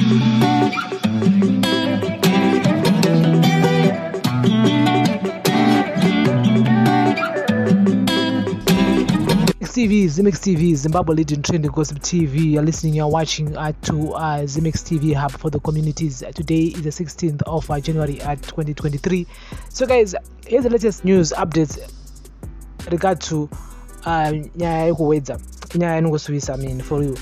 XIMEX TV, Zimbabwe leading trending gossip TV. You're listening, you're watching to XIMEX TV hub for the communities. Today is the 16th of January 2023. So guys, here's the latest news updates regard to Wedza. For you.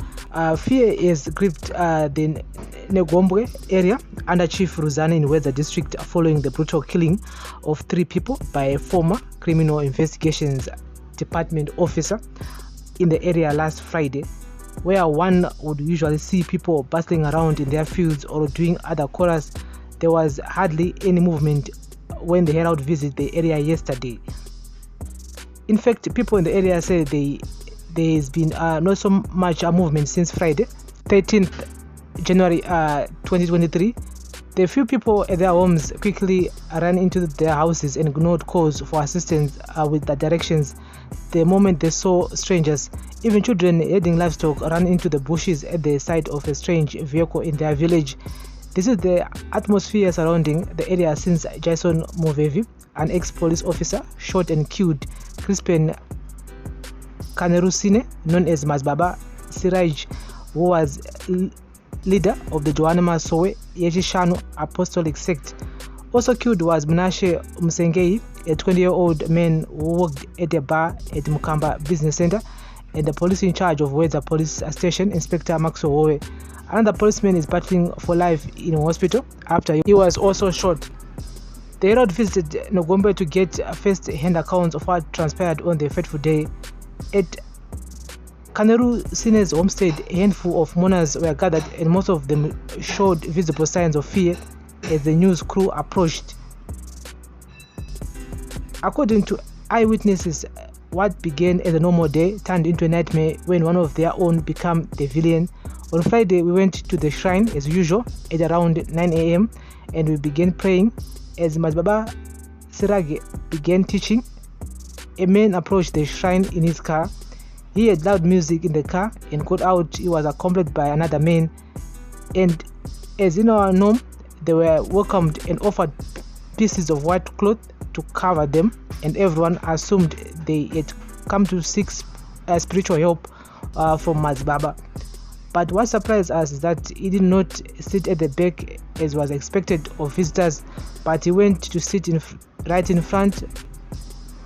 Fear is gripped the Negombwe area under Chief Ruzana in Wedza district following the brutal killing of 3 people by a former criminal investigations department officer in the area last Friday, where one would usually see people bustling around in their fields or doing other chores. There was hardly any movement when the herald visited the area yesterday. In fact, people in the area say there's been not so much movement since Friday, 13th January 2023. The few people at their homes quickly ran into their houses and ignored calls for assistance with the directions the moment they saw strangers. Even children herding livestock ran into the bushes at the side of a strange vehicle in their village. This is the atmosphere surrounding the area since Jason Movevi, an ex-police officer, shot and killed Crispin Kanerusine, known as Mazbaba Siraj, who was leader of the Johanema Sowe Yeshishanu Apostolic sect. Also killed was Munashe Musengei, a 20-year-old man who worked at a bar at Mukamba Business Center, and the police in charge of Wedza Police Station, Inspector Maxo Wowe. Another policeman is battling for life in a hospital after he was also shot. The herald visited Nogombe to get first-hand accounts of what transpired on the fateful day. At Kaneru Sine's homestead, a handful of mourners were gathered and most of them showed visible signs of fear as the news crew approached. According to eyewitnesses, what began as a normal day turned into a nightmare when one of their own became the villain. On Friday, we went to the shrine as usual at around 9 a.m. and we began praying. As Mazbaba Sirage began teaching, a man approached the shrine in his car. He had loud music in the car and got out. He was accompanied by another man, and as in our norm, they were welcomed and offered pieces of white cloth to cover them, and everyone assumed they had come to seek spiritual help from Mazbaba. But what surprised us is that he did not sit at the back as was expected of visitors, but he went to sit right in front,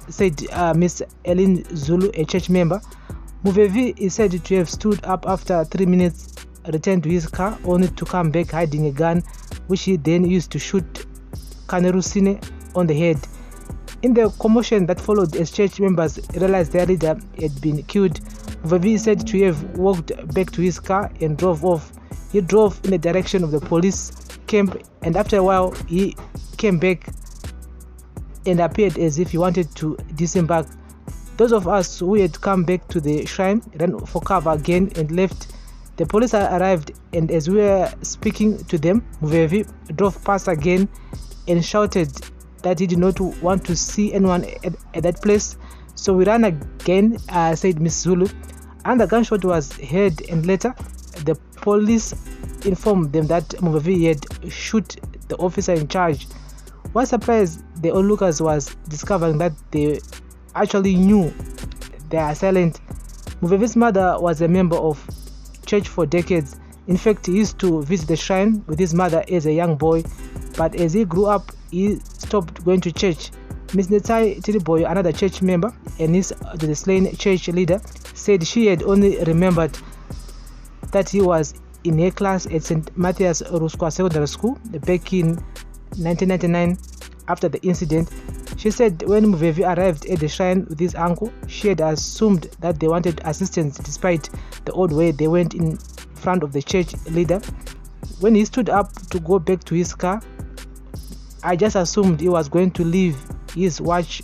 said Miss Ellen Zulu, a church member. Muvevi is said to have stood up after 3 minutes, returned to his car, only to come back hiding a gun, which he then used to shoot Kanerusine on the head. In the commotion that followed, as church members realized their leader had been killed, Muvevi is said to have walked back to his car and drove off. He drove in the direction of the police camp, and after a while he came back and appeared as if he wanted to disembark. Those of us who had come back to the shrine ran for cover again and left. The police arrived, and as we were speaking to them, Muvevi drove past again and shouted that he did not want to see anyone at that place. So we ran again, said Miss Zulu. And the gunshot was heard, and later the police informed them that Muvevi had shot the officer in charge. What surprised the onlookers was discovering that they actually knew their assailant. Muvevi's mother was a member of church for decades. In fact, he used to visit the shrine with his mother as a young boy, but as he grew up, he stopped going to church. Miss Netai Tiliboy, another church member and niece to the slain church leader, said she had only remembered that he was in her class at St. Matthias Ruskwa Secondary School back in 1999 after the incident. She said when Muvevi arrived at the shrine with his uncle, she had assumed that they wanted assistance despite the odd way they went in front of the church leader. When he stood up to go back to his car, I just assumed he was going to leave his watch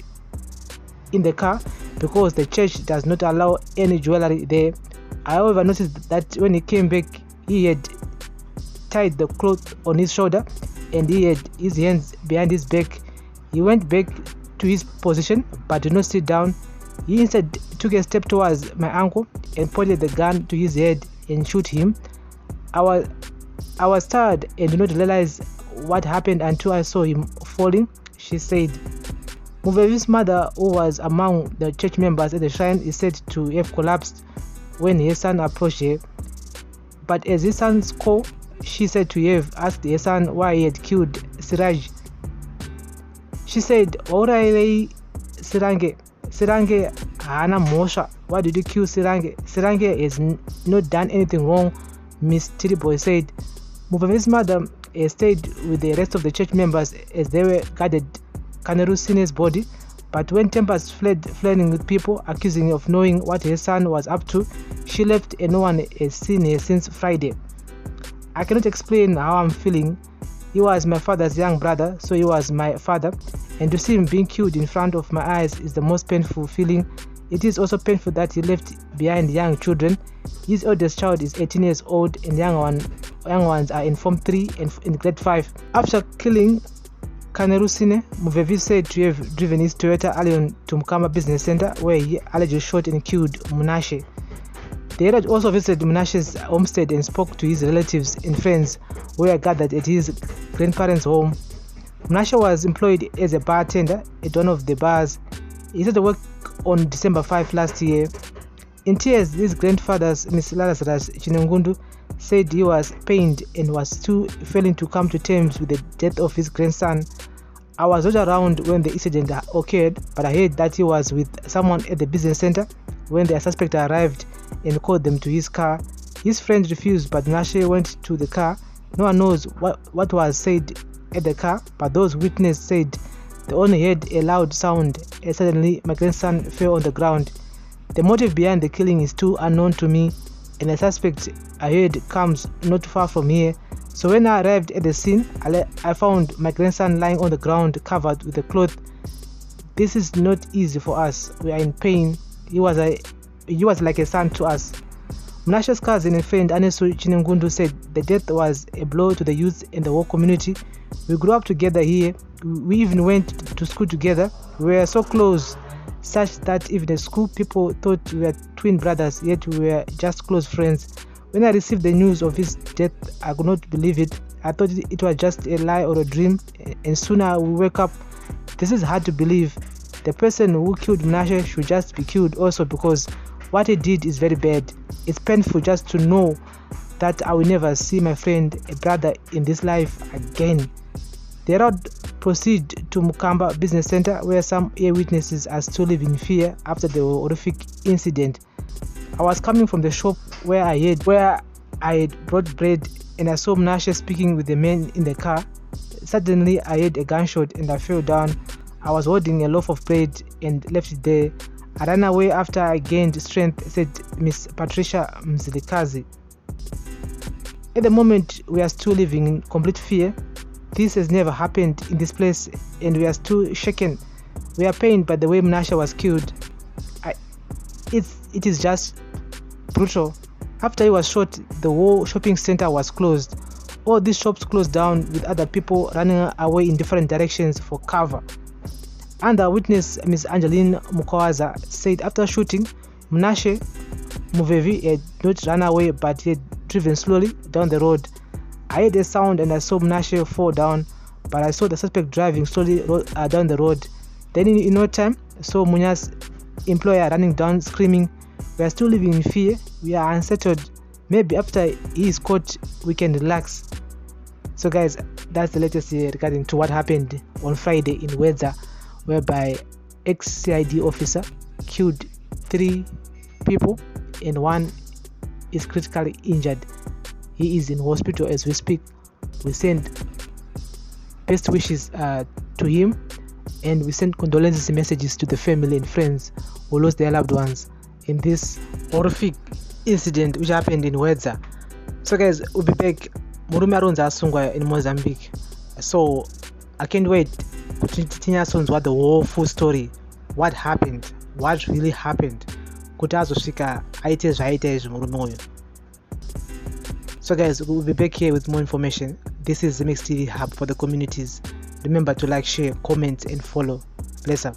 in the car because the church does not allow any jewelry there. I however noticed that when he came back, he had tied the cloth on his shoulder and he had his hands behind his back. He went back to his position but did not sit down. He instead took a step towards my uncle and pointed the gun to his head and shot him. Our I was tired and did not realize what happened until I saw him falling, she said. Muvevi's mother, who was among the church members at the shrine, is said to have collapsed when her son approached her. But as his son's call, she said to have asked her son why he had killed Siraj. She said, Orai Sirange, Sirange hana mosha. Why did you kill Sirange? Sirange has not done anything wrong, Miss Tiriboy said. Muvevi's mother stayed with the rest of the church members as they were guarded Kanerusine's body, but when tempers flirting with people accusing her of knowing what her son was up to, she left and no one has seen her since Friday. I cannot explain how I'm feeling. He was my father's young brother, so he was my father, and to see him being killed in front of my eyes is the most painful feeling. It is also painful that he left behind young children. His oldest child is 18 years old and young ones are in Form 3 and in Grade 5. After killing Kanerusine, Muvevi said to have driven his Toyota Allion to Mukama Business Center, where he allegedly shot and killed Munashe. The head also visited Munashe's homestead and spoke to his relatives and friends who were gathered at his grandparents' home. Munashe was employed as a bartender at one of the bars. He started work on December 5 last year. In tears, his grandfather's Ms. Lazarus Chinengundu said he was pained and was still failing to come to terms with the death of his grandson. I was not around when the incident occurred, but I heard that he was with someone at the business center when the suspect arrived and called them to his car. His friend refused, but Nashe went to the car. No one knows what was said at the car, but those witnesses said they only heard a loud sound and suddenly my grandson fell on the ground. The motive behind the killing is still unknown to me, and the suspect I heard comes not far from here. So when I arrived at the scene, I found my grandson lying on the ground covered with a cloth. This is not easy for us. We are in pain. He was like a son to us. Munashe's cousin and friend Anesu Chinengundu said the death was a blow to the youth and the whole community. We grew up together here. We even went to school together. We were so close, such that even the school people thought we were twin brothers, yet we were just close friends. When I received the news of his death, I could not believe it. I thought it was just a lie or a dream, and sooner we wake up. This is hard to believe. The person who killed Munashe should just be killed also, because what he did is very bad. It's painful just to know that I will never see my friend, a brother, in this life again. The road proceed to Mukamba Business Center, where some eyewitnesses are still living in fear after the horrific incident. I was coming from the shop where I had brought bread, and I saw Munashe speaking with the man in the car. Suddenly I heard a gunshot and I fell down. I was holding a loaf of bread and left it there. I ran away after I gained strength, said Miss Patricia Mzilikazi. At the moment, we are still living in complete fear. This has never happened in this place, and we are still shaken. We are pained by the way Munashe was killed. It is just brutal. After he was shot, the whole shopping center was closed. All these shops closed down, with other people running away in different directions for cover. Under witness Ms. Angeline Mukawaza said after shooting, Munashe Muvevi had not run away, but he had driven slowly down the road. I heard a sound and I saw Munashe fall down, but I saw the suspect driving slowly down the road. Then in no time, I saw Munya's employer running down screaming, "We are still living in fear. We are unsettled. Maybe after he is caught, we can relax." So guys, that's the latest here regarding to what happened on Friday in Wedza, whereby ex-CID officer killed 3 people and 1 is critically injured. He is in hospital as we speak. We send best wishes to him, and we send condolences messages to the family and friends who lost their loved ones in this horrific incident which happened in Wedza. So guys, we'll be back. Murume aronza asungwa in Mozambique. So I can't wait to tell what the whole full story, what happened, what really happened. Kutazosika aites vaites murume. So guys, we'll be back here with more information. This is the XIMEX TV Hub for the communities. Remember to like, share, comment and follow. Bless up.